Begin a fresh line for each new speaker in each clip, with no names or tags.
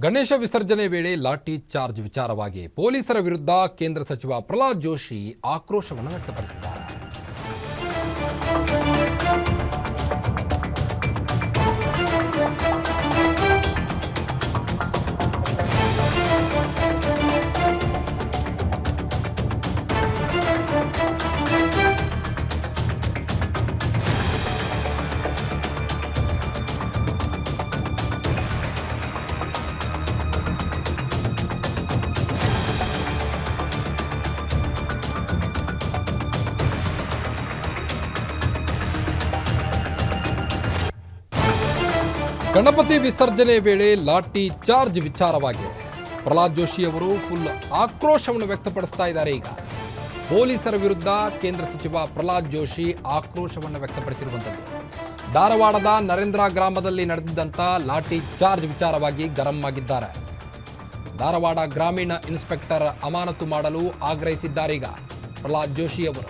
ಗಣೇಶ ವಿಸರ್ಜನೆ ವೇಳೆ ಲಾಠಿ ಚಾರ್ಜ್ ವಿಚಾರವಾಗಿ ಪೊಲೀಸರ ವಿರುದ್ಧ ಕೇಂದ್ರ ಸಚಿವ ಪ್ರಹ್ಲಾದ್ ಜೋಶಿ ಆಕ್ರೋಶವನ್ನು ವ್ಯಕ್ತಪಡಿಸಿದ್ದಾರೆ. ಗಣಪತಿ ವಿಸರ್ಜನೆ ವೇಳೆ ಲಾಠಿ ಚಾರ್ಜ್ ವಿಚಾರವಾಗಿ ಪ್ರಹ್ಲಾದ್ ಜೋಶಿ ಅವರು ಫುಲ್ ಆಕ್ರೋಶವನ್ನು ವ್ಯಕ್ತಪಡಿಸ್ತಾ ಇದ್ದಾರೆ. ಈಗ ಪೊಲೀಸರ ವಿರುದ್ಧ ಕೇಂದ್ರ ಸಚಿವ ಪ್ರಹ್ಲಾದ್ ಜೋಶಿ ಆಕ್ರೋಶವನ್ನು ವ್ಯಕ್ತಪಡಿಸಿರುವಂಥದ್ದು. ಧಾರವಾಡದ ನರೇಂದ್ರ ಗ್ರಾಮದಲ್ಲಿ ನಡೆದಿದ್ದಂಥ ಲಾಠಿ ಚಾರ್ಜ್ ವಿಚಾರವಾಗಿ ಗರಂ ಆಗಿದ್ದಾರೆ. ಧಾರವಾಡ ಗ್ರಾಮೀಣ ಇನ್ಸ್ಪೆಕ್ಟರ್ ಅಮಾನತು ಮಾಡಲು ಆಗ್ರಹಿಸಿದ್ದಾರೆ. ಈಗ ಪ್ರಹ್ಲಾದ್ ಜೋಶಿ ಅವರು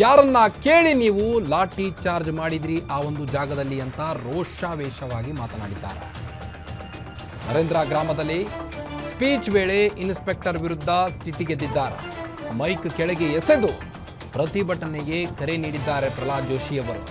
ಯಾರನ್ನ ಕೇಳಿ ನೀವು ಲಾಠಿ ಚಾರ್ಜ್ ಮಾಡಿದ್ರಿ ಆ ಒಂದು ಜಾಗದಲ್ಲಿ ಅಂತ ರೋಷಾವೇಶವಾಗಿ ಮಾತನಾಡಿದ್ದಾರೆ. ನರೇಂದ್ರ ಗ್ರಾಮದಲ್ಲಿ ಸ್ಪೀಚ್ ವೇಳೆ ಇನ್ಸ್ಪೆಕ್ಟರ್ ವಿರುದ್ಧ ಸಿಟ್ಟಿಗೆದ್ದಿದ್ದಾರೆ. ಮೈಕ್ ಕೆಳಗೆ ಎಸೆದು ಪ್ರತಿಭಟನೆಗೆ ಕರೆ ನೀಡಿದ್ದಾರೆ ಪ್ರಹ್ಲಾದ್ ಜೋಶಿ ಅವರು.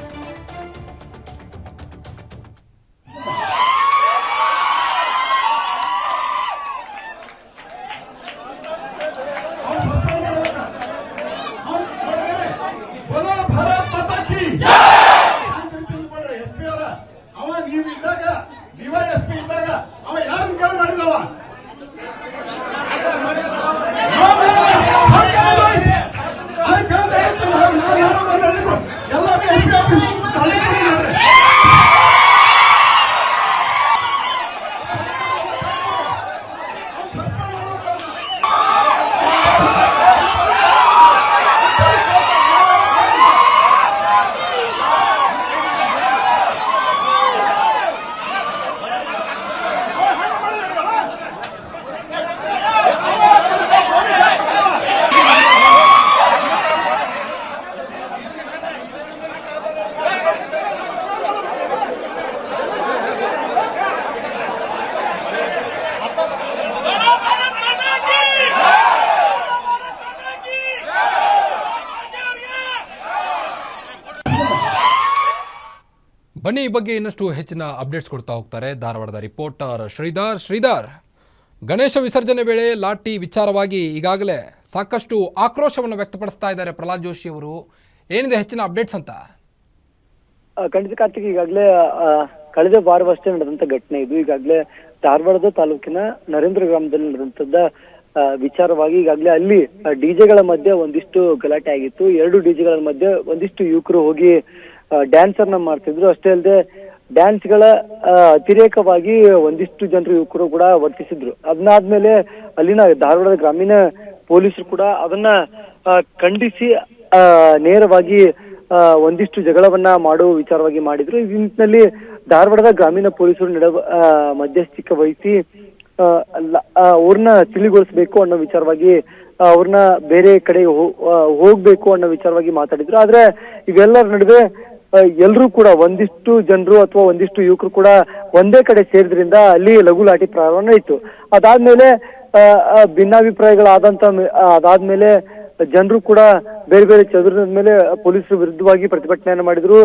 ಬನ್ನಿ, ಈ ಬಗ್ಗೆ ಇನ್ನಷ್ಟು ಹೆಚ್ಚಿನ ಅಪ್ಡೇಟ್ಸ್ ಕೊಡ್ತಾ ಹೋಗ್ತಾರೆ ಧಾರವಾಡದ ರಿಪೋರ್ಟರ್ ಶ್ರೀಧರ್. ಗಣೇಶ ವಿಸರ್ಜನೆ ವೇಳೆ ಲಾಠಿ ವಿಚಾರವಾಗಿ ಈಗಾಗಲೇ ಸಾಕಷ್ಟು ಆಕ್ರೋಶವನ್ನು ವ್ಯಕ್ತಪಡಿಸ್ತಾ ಇದ್ದಾರೆ ಪ್ರಹ್ಲಾದ್ ಜೋಶಿ ಅವರು. ಏನಿದೆ ಹೆಚ್ಚಿನ ಅಪ್ಡೇಟ್ಸ್ ಅಂತ?
ಖಂಡಿತ ಕಾರ್ತಿಕ್, ಈಗಾಗಲೇ ಕಳೆದ ವಾರವಷ್ಟೇ ನಡೆದಂತ ಘಟನೆ ಇದು. ಈಗಾಗಲೇ ಧಾರವಾಡದ ತಾಲೂಕಿನ ನರೇಂದ್ರ ಗ್ರಾಮದಲ್ಲಿ ನಡೆದಂತದ್ದ ವಿಚಾರವಾಗಿ ಈಗಾಗಲೇ ಅಲ್ಲಿ ಡಿಜೆಗಳ ಮಧ್ಯೆ ಒಂದಿಷ್ಟು ಗಲಾಟೆ ಆಗಿತ್ತು. ಎರಡು ಡಿಜೆಗಳ ಮಧ್ಯೆ ಒಂದಿಷ್ಟು ಯುವಕರು ಹೋಗಿ ಡ್ಯಾನ್ಸರ್ನ ಮಾಡ್ತಿದ್ರು. ಅಷ್ಟೇ ಅಲ್ಲದೆ ಡ್ಯಾನ್ಸ್ಗಳ ಅತಿರೇಕವಾಗಿ ಒಂದಿಷ್ಟು ಜನರು ಯುವಕರು ಕೂಡ ವರ್ತಿಸಿದ್ರು. ಅದನ್ನಾದ್ಮೇಲೆ ಅಲ್ಲಿನ ಧಾರವಾಡದ ಗ್ರಾಮೀಣ ಪೊಲೀಸರು ಕೂಡ ಅದನ್ನ ಖಂಡಿಸಿ ನೇರವಾಗಿ ಒಂದಿಷ್ಟು ಜಗಳವನ್ನ ಮಾಡುವ ವಿಚಾರವಾಗಿ ಮಾಡಿದ್ರು. ಈ ನಿಟ್ಟಿನಲ್ಲಿ ಧಾರವಾಡದ ಗ್ರಾಮೀಣ ಪೊಲೀಸರು ಮಧ್ಯಸ್ಥಿಕೆ ವಹಿಸಿ ಅವ್ರನ್ನ ತಿಳಿಗೊಳಿಸ್ಬೇಕು ಅನ್ನೋ ವಿಚಾರವಾಗಿ ಅವ್ರನ್ನ ಬೇರೆ ಕಡೆ ಹೋಗ್ಬೇಕು ಅನ್ನೋ ವಿಚಾರವಾಗಿ ಮಾತಾಡಿದ್ರು. ಆದ್ರೆ ಇವೆಲ್ಲರ ನಡುವೆ ಎಲ್ರೂ ಕೂಡ ಒಂದಿಷ್ಟು ಜನರು ಅಥವಾ ಒಂದಿಷ್ಟು ಯುವಕರು ಕೂಡ ಒಂದೇ ಕಡೆ ಸೇರಿದ್ರಿಂದ ಅಲ್ಲಿ ಲಘು ಲಾಠಿ ಪ್ರಾರಂಭ ಇತ್ತು. ಅದಾದ್ಮೇಲೆ ಅದಾದ್ಮೇಲೆ ಜನರು ಕೂಡ ಬೇರೆ ಬೇರೆ ಚದುರಿದ ಮೇಲೆ ಪೊಲೀಸರ ವಿರುದ್ಧವಾಗಿ ಪ್ರತಿಭಟನೆಯನ್ನು ಮಾಡಿದ್ರು.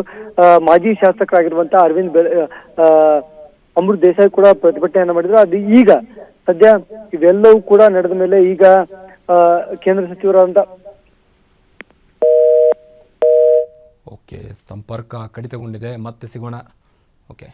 ಮಾಜಿ ಶಾಸಕರಾಗಿರುವಂತಹ ಅಮೃತ್ ದೇಸಾಯಿ ಕೂಡ ಪ್ರತಿಭಟನೆಯನ್ನು ಮಾಡಿದ್ರು. ಅದು ಈಗ ಸದ್ಯ ಇವೆಲ್ಲವೂ ಕೂಡ ನಡೆದ ಮೇಲೆ ಈಗ ಕೇಂದ್ರ ಸಚಿವರಾದಂತ
ಓಕೆ, ಸಂಪರ್ಕ ಕಡಿತಗೊಂಡಿದೆ. ಮತ್ತೆ ಸಿಗೋಣ. ಓಕೆ.